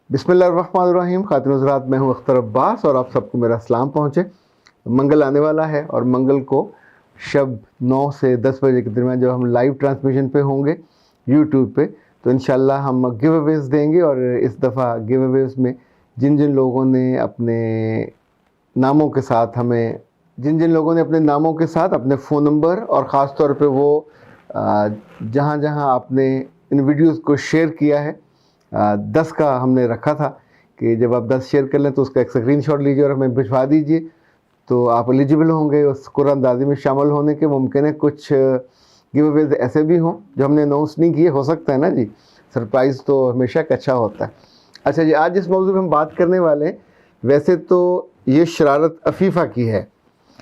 बिस्मिल्लाहिर्रहमानिर्रहीम। खातिन हज़रात, मैं हूँ अख्तर अब्बास और आप सबको मेरा सलाम पहुँचे। मंगल आने वाला है और मंगल को शब 9 से 10 बजे के दरमियान जब हम लाइव ट्रांसमिशन पे होंगे यूट्यूब पे, तो इंशाल्लाह हम गिव अवेज़ देंगे। और इस दफ़ा गिव अवेज़ में जिन जिन लोगों ने अपने नामों के साथ अपने फ़ोन नंबर और ख़ास तौर पे वो जहाँ जहाँ आपने इन वीडियोज़ को शेयर किया है, 10 का हमने रखा था कि जब आप 10 शेयर कर लें तो उसका एक स्क्रीनशॉट लीजिए और हमें भिजवा दीजिए, तो आप एलिजिबल होंगे उस कुरानंदाज़ी में शामिल होने के। मुमकिन है कुछ गिव अवेज़ ऐसे भी हों जो हमने अनाउंस नहीं किए, हो सकता है ना जी। सरप्राइज़ तो हमेशा एक अच्छा होता है। अच्छा जी, आज जिस मौजू पे हम बात करने वाले हैं, वैसे तो ये शरारत अफ़ीफ़ा की है।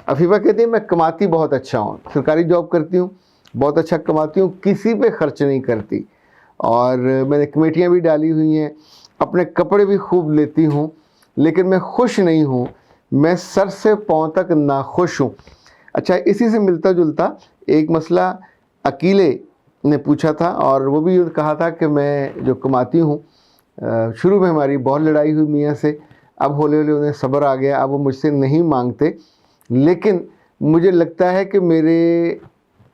अफ़ीफ़ा कहती है मैं कमाती बहुत अच्छा हूँ, सरकारी जॉब करती हूँ, बहुत अच्छा कमाती हूँ, किसी पे खर्च नहीं करती, और मैंने कमेटियाँ भी डाली हुई हैं, अपने कपड़े भी खूब लेती हूँ, लेकिन मैं खुश नहीं हूँ, मैं सर से पाँव तक नाखुश हूँ। अच्छा, इसी से मिलता जुलता एक मसला अकीले ने पूछा था, और वो भी कहा था कि मैं जो कमाती हूँ, शुरू में हमारी बहुत लड़ाई हुई मियाँ से, अब हौले हौले उन्हें सब्र आ गया, अब वो मुझसे नहीं मांगते, लेकिन मुझे लगता है कि मेरे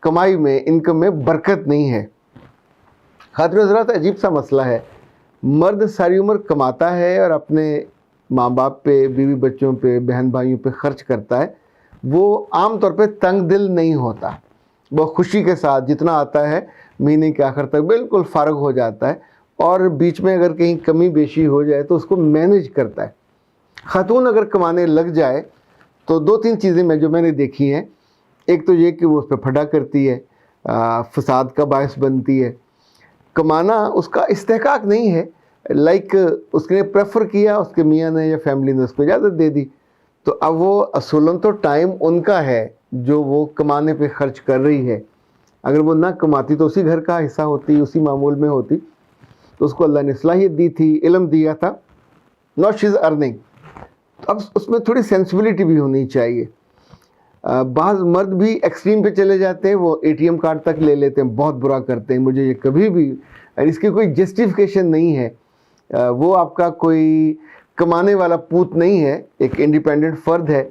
कमाई में, इनकम में बरकत नहीं है। खातिर हज़रात, अजीब सा मसला है। मर्द सारी उम्र कमाता है और अपने माँ बाप पे, बीवी बच्चों पे, बहन भाइयों पे खर्च करता है। वो आम तौर पे तंग दिल नहीं होता, वो खुशी के साथ जितना आता है महीने के आखिर तक बिल्कुल फ़ारग हो जाता है, और बीच में अगर कहीं कमी बेशी हो जाए तो उसको मैनेज करता है। खातून अगर कमाने लग जाए तो 2-3 चीज़ें मैंने देखी हैं। एक तो ये कि वो उस पर फटा करती है, फसाद का बायस बनती है। कमाना उसका इस्तेहकाक नहीं है, लाइक उसने प्रेफर किया, उसके मियाँ ने या फैमिली ने उसको इजाज़त दे दी, तो अब वो असूलन तो टाइम उनका है जो वो कमाने पे खर्च कर रही है। अगर वो ना कमाती तो उसी घर का हिस्सा होती, उसी मामूल में होती, तो उसको अल्लाह ने सलाहियत दी थी, इल्म दिया था, नॉट शी इज़ अर्निंग। तो अब उसमें थोड़ी सेंसिबिलिटी भी होनी चाहिए। बाज़ मर्द भी एक्सट्रीम पे चले जाते हैं, वो ATM कार्ड तक ले लेते हैं, बहुत बुरा करते हैं। मुझे ये कभी भी, इसकी कोई जस्टिफिकेशन नहीं है। वो आपका कोई कमाने वाला पूत नहीं है, एक इंडिपेंडेंट फ़र्द है,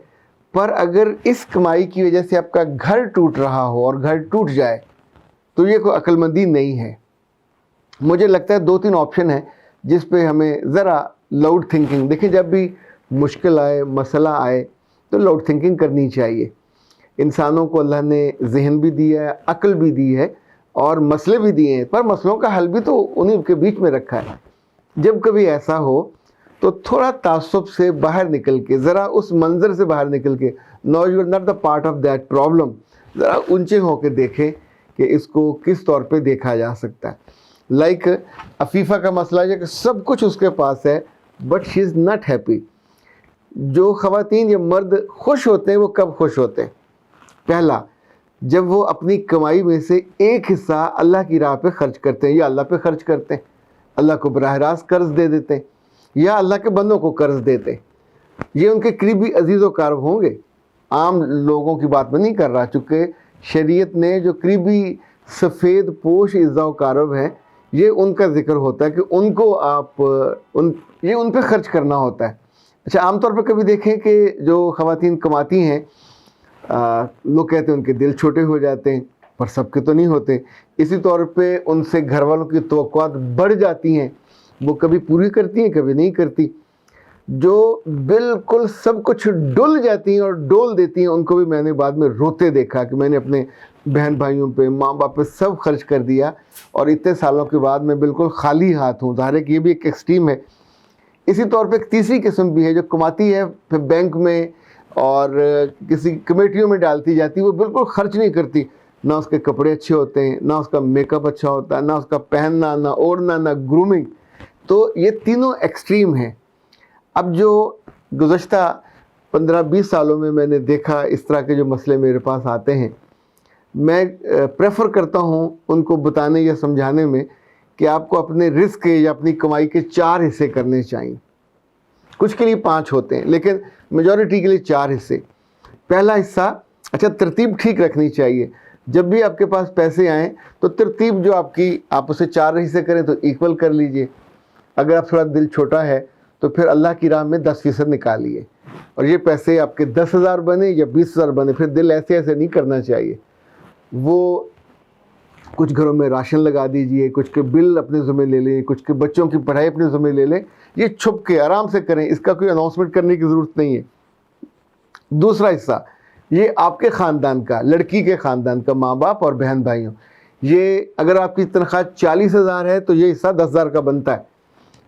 पर अगर इस कमाई की वजह से आपका घर टूट रहा हो और घर टूट जाए तो ये कोई अक्लमंदी नहीं है। मुझे लगता है 2-3 ऑप्शन है जिस पे हमें ज़रा लाउड थिंकिंग, देखिए जब भी मुश्किल आए, मसला आए, तो लाउड थिंकिंग करनी चाहिए। इंसानों को अल्लाह ने जहन भी दिया है, अक्ल भी दी है और मसले भी दिए हैं, पर मसलों का हल भी तो उन्हीं के बीच में रखा है। जब कभी ऐसा हो तो थोड़ा तासुब से बाहर निकल के, ज़रा उस मंज़र से बाहर निकल के, no you are not the part of that problem, ज़रा ऊंचे होकर देखें कि इसको किस तौर पे देखा जा सकता है। लाइक अफ़ीफ़ा का मसला है कि सब कुछ उसके पास है but she is not happy. जो ख़वातीन या मर्द खुश होते हैं वो कब खुश होते हैं? पहला, जब वो अपनी कमाई में से एक हिस्सा अल्लाह की राह पे खर्च करते हैं, या अल्लाह पे खर्च करते हैं, अल्लाह को बराह रास्त कर्ज दे देते हैं, या अल्लाह के बंदों को कर्ज देते हैं। ये उनके करीबी अजीज़ व कारब होंगे, आम लोगों की बात में नहीं कर रहा, चूँकि शरीयत ने जो करीबी सफ़ेद पोश इज़्ज़ा व कारब हैं, ये उनका ज़िक्र होता है कि उनको आप उन पे खर्च करना होता है। अच्छा, आमतौर पर कभी देखें कि जो ख़वातीन कमाती हैं, लोग कहते हैं उनके दिल छोटे हो जाते हैं, पर सबके तो नहीं होते। इसी तौर पे उनसे घर वालों की तवक्कुआत बढ़ जाती हैं, वो कभी पूरी करती हैं, कभी नहीं करती। जो बिल्कुल सब कुछ डुल जाती हैं और डोल देती हैं, उनको भी मैंने बाद में रोते देखा कि मैंने अपने बहन भाइयों पे, माँ बाप पे सब खर्च कर दिया और इतने सालों के बाद मैं बिल्कुल खाली हाथ हूँ। ज़ाहिर है कि ये भी एक एक्सट्रीम है। इसी तौर पे एक तीसरी किस्म भी है जो कमाती है, फिर बैंक में और किसी कमेटियों में डालती जाती है, वो बिल्कुल खर्च नहीं करती। ना उसके कपड़े अच्छे होते हैं, ना उसका मेकअप अच्छा होता है, ना उसका पहनना, ना ओढ़ना, ना ग्रूमिंग। तो ये तीनों एक्सट्रीम हैं। अब जो गुज़श्ता 15-20 सालों में मैंने देखा, इस तरह के जो मसले मेरे पास आते हैं, मैं प्रेफर करता हूँ उनको बताने या समझाने में कि आपको अपने रिस्क या अपनी कमाई के 4 हिस्से करने चाहिए। कुछ के लिए 5 होते हैं, लेकिन मेजॉरिटी के लिए 4 हिस्से। पहला हिस्सा, अच्छा, तरतीब ठीक रखनी चाहिए। जब भी आपके पास पैसे आएँ तो तरतीब जो आपकी, आप उसे 4 हिस्से करें तो इक्वल कर लीजिए। اگر آپ تھوڑا دل چھوٹا ہے تو پھر اللہ کی راہ میں 10% نکالیے، اور یہ پیسے آپ کے 10,000 بنے یا 20,000 بنے، پھر دل ایسے نہیں کرنا چاہیے. وہ کچھ گھروں میں راشن لگا دیجئے، کچھ کے بل اپنے ذمہ لے لیں، کچھ کے بچوں کی پڑھائی اپنے ذمہ لے لیں. یہ چھپ کے آرام سے کریں، اس کا کوئی اناؤنسمنٹ کرنے کی ضرورت نہیں ہے. دوسرا حصہ یہ آپ کے خاندان کا، لڑکی کے خاندان کا، ماں باپ اور بہن بھائیوں. یہ اگر آپ کی تنخواہ 40,000 ہے تو یہ حصہ 10,000 کا بنتا ہے.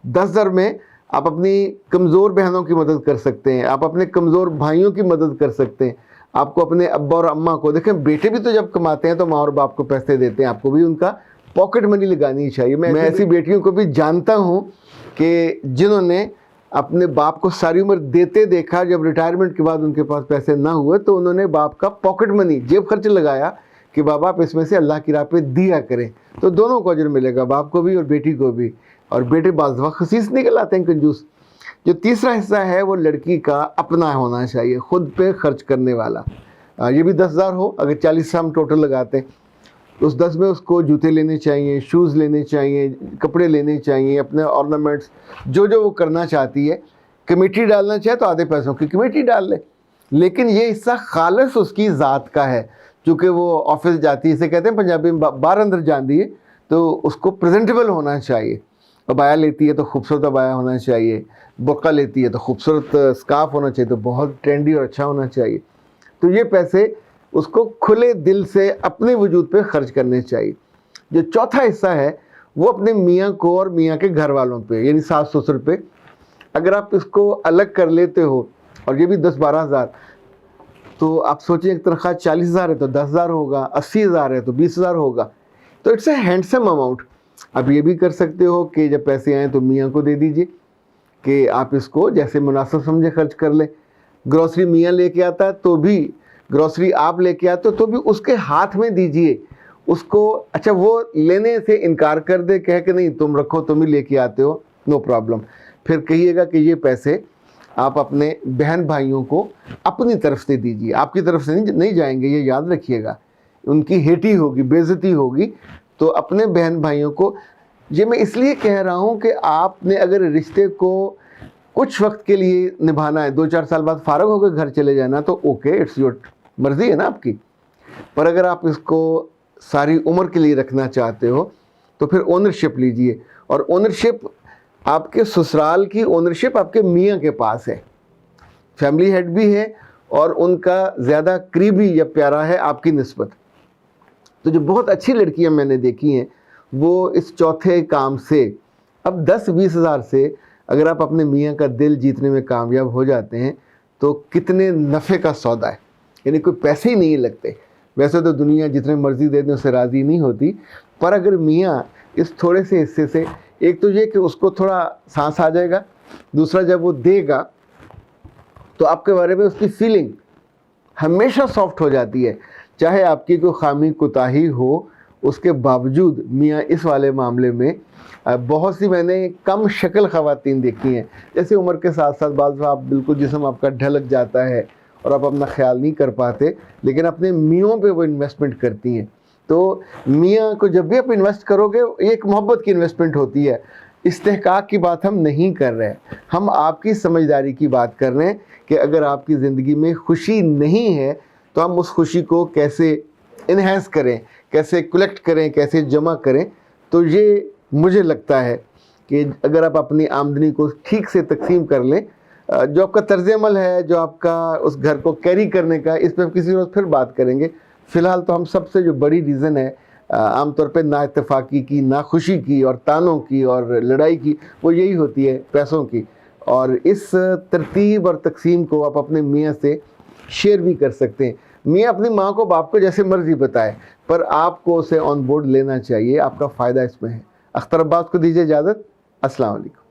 10,000 میں آپ اپنی کمزور بہنوں کی مدد کر سکتے ہیں، آپ اپنے کمزور بھائیوں کی مدد کر سکتے ہیں. آپ کو اپنے ابا اور اماں کو، دیکھیں بیٹے بھی تو جب کماتے ہیں تو ماں اور باپ کو پیسے دیتے ہیں، آپ کو بھی ان کا پاکٹ منی لگانی چاہیے. میں ایسی بیٹیوں کو بھی جانتا ہوں کہ جنہوں نے اپنے باپ کو ساری عمر دیتے دیکھا، جب ریٹائرمنٹ کے بعد ان کے پاس پیسے نہ ہوئے تو انہوں نے باپ کا پاکٹ منی، جیب خرچ لگایا کہ بابا آپ اس میں سے اللہ کی راہ پہ دیا کریں. تو دونوں کو اجر ملے گا، باپ کو بھی اور بیٹی کو بھی. اور بیٹے بعض وقت خسیس نکل آتے ہیں، کنجوس. جو تیسرا حصہ ہے وہ لڑکی کا اپنا ہونا چاہیے، خود پہ خرچ کرنے والا. یہ بھی 10,000 ہو. اگر 40 ہم ٹوٹل لگاتے ہیں تو اس 10 میں اس کو جوتے لینے چاہیے، شوز لینے چاہیے، کپڑے لینے چاہیے، اپنے آرنامنٹس جو وہ کرنا چاہتی ہے. کمیٹی ڈالنا چاہے تو آدھے پیسوں کی کمیٹی ڈال لے، لیکن یہ حصہ خالص اس کی ذات کا ہے. چونکہ وہ آفس جاتی ہے، اسے کہتے ہیں پنجابی میں باہر اندر جان دیے، تو اس کو پریزنٹیبل ہونا چاہیے. ابایا لیتی ہے تو خوبصورت ابایا ہونا چاہیے، برقع لیتی ہے تو خوبصورت اسکارف ہونا چاہیے، تو بہت ٹرینڈی اور اچھا ہونا چاہیے. تو یہ پیسے اس کو کھلے دل سے اپنے وجود پہ خرچ کرنے چاہیے. جو چوتھا حصہ ہے وہ اپنے میاں کو اور میاں کے گھر والوں پہ، یعنی ساس سسر پہ. اگر آپ اس کو الگ کر لیتے ہو، اور یہ بھی 10-12,000، تو آپ سوچیں ایک تنخواہ 40,000 ہے تو 10,000 ہوگا، 80,000 ہے تو 20,000 ہوگا. تو اٹس اے ہینڈسم اماؤنٹ. آپ یہ بھی کر سکتے ہو کہ جب پیسے آئیں تو میاں کو دے دیجئے کہ آپ اس کو جیسے مناسب سمجھے خرچ کر لیں. گروسری میاں لے کے آتا ہے تو بھی، گروسری آپ لے کے آتے ہو تو بھی اس کے ہاتھ میں دیجئے اس کو. اچھا وہ لینے سے انکار کر دے، کہے کہ نہیں تم رکھو، تم ہی لے کے آتے ہو، نو پرابلم. پھر کہیے گا کہ یہ پیسے آپ اپنے بہن بھائیوں کو اپنی طرف سے دیجئے، آپ کی طرف سے نہیں جائیں گے، یہ یاد رکھیے گا. ان کی ہیٹی ہوگی، بے عزتی ہوگی. تو اپنے بہن بھائیوں کو، یہ میں اس لیے کہہ رہا ہوں کہ آپ نے اگر رشتے کو کچھ وقت کے لیے نبھانا ہے، 2-4 سال بعد فارغ ہو کے گھر چلے جانا، تو اوکے، اٹس یور مرضی ہے نا آپ کی. پر اگر آپ اس کو ساری عمر کے لیے رکھنا چاہتے ہو تو پھر اونرشپ لیجئے. اور اونرشپ، آپ کے سسرال کی اونرشپ آپ کے میاں کے پاس ہے، فیملی ہیڈ بھی ہے اور ان کا زیادہ قریبی یا پیارا ہے آپ کی نسبت. تو جو بہت اچھی لڑکیاں میں نے دیکھی ہیں وہ اس چوتھے کام سے، اب 10-20 ہزار سے اگر آپ اپنے میاں کا دل جیتنے میں کامیاب ہو جاتے ہیں تو کتنے نفع کا سودا ہے. یعنی کوئی پیسے ہی نہیں لگتے. ویسے تو دنیا جتنے مرضی دے دیں اسے راضی نہیں ہوتی، پر اگر میاں اس تھوڑے سے حصے سے، ایک تو یہ کہ اس کو تھوڑا سانس آ جائے گا، دوسرا جب وہ دے گا تو آپ کے بارے میں اس کی فیلنگ ہمیشہ سافٹ ہو جاتی ہے. چاہے آپ کی کوئی خامی کوتاہی ہو، اس کے باوجود میاں اس والے معاملے میں، بہت سی میں نے کم شکل خواتین دیکھی ہیں، جیسے عمر کے ساتھ ساتھ بعض آپ بالکل جسم آپ کا ڈھلک جاتا ہے اور آپ اپنا خیال نہیں کر پاتے، لیکن اپنے میوں پہ وہ انویسٹمنٹ کرتی ہیں. تو میاں کو جب بھی آپ انویسٹ کرو گے، ایک محبت کی انویسٹمنٹ ہوتی ہے. استحقاق کی بات ہم نہیں کر رہے، ہم آپ کی سمجھداری کی بات کر رہے ہیں کہ اگر آپ کی زندگی میں خوشی نہیں ہے تو ہم اس خوشی کو کیسے انہینس کریں، کیسے کلیکٹ کریں، کیسے جمع کریں. تو یہ مجھے لگتا ہے کہ اگر آپ اپنی آمدنی کو ٹھیک سے تقسیم کر لیں، جو آپ کا طرز عمل ہے، جو آپ کا اس گھر کو کیری کرنے کا، اس پہ ہم کسی روز پھر بات کریں گے. فی الحال تو ہم سب سے جو بڑی ریزن ہے عام طور پہ نا اتفاقی کی، ناخوشی کی اور تانوں کی اور لڑائی کی، وہ یہی ہوتی ہے، پیسوں کی. اور اس ترتیب اور تقسیم کو آپ اپنے میاں سے شیئر بھی کر سکتے ہیں. میاں اپنی ماں کو باپ کو جیسے مرضی بتائے، پر آپ کو اسے آن بورڈ لینا چاہیے، آپ کا فائدہ اس میں ہے. اختر عباس کو دیجیے اجازت. السلام علیکم.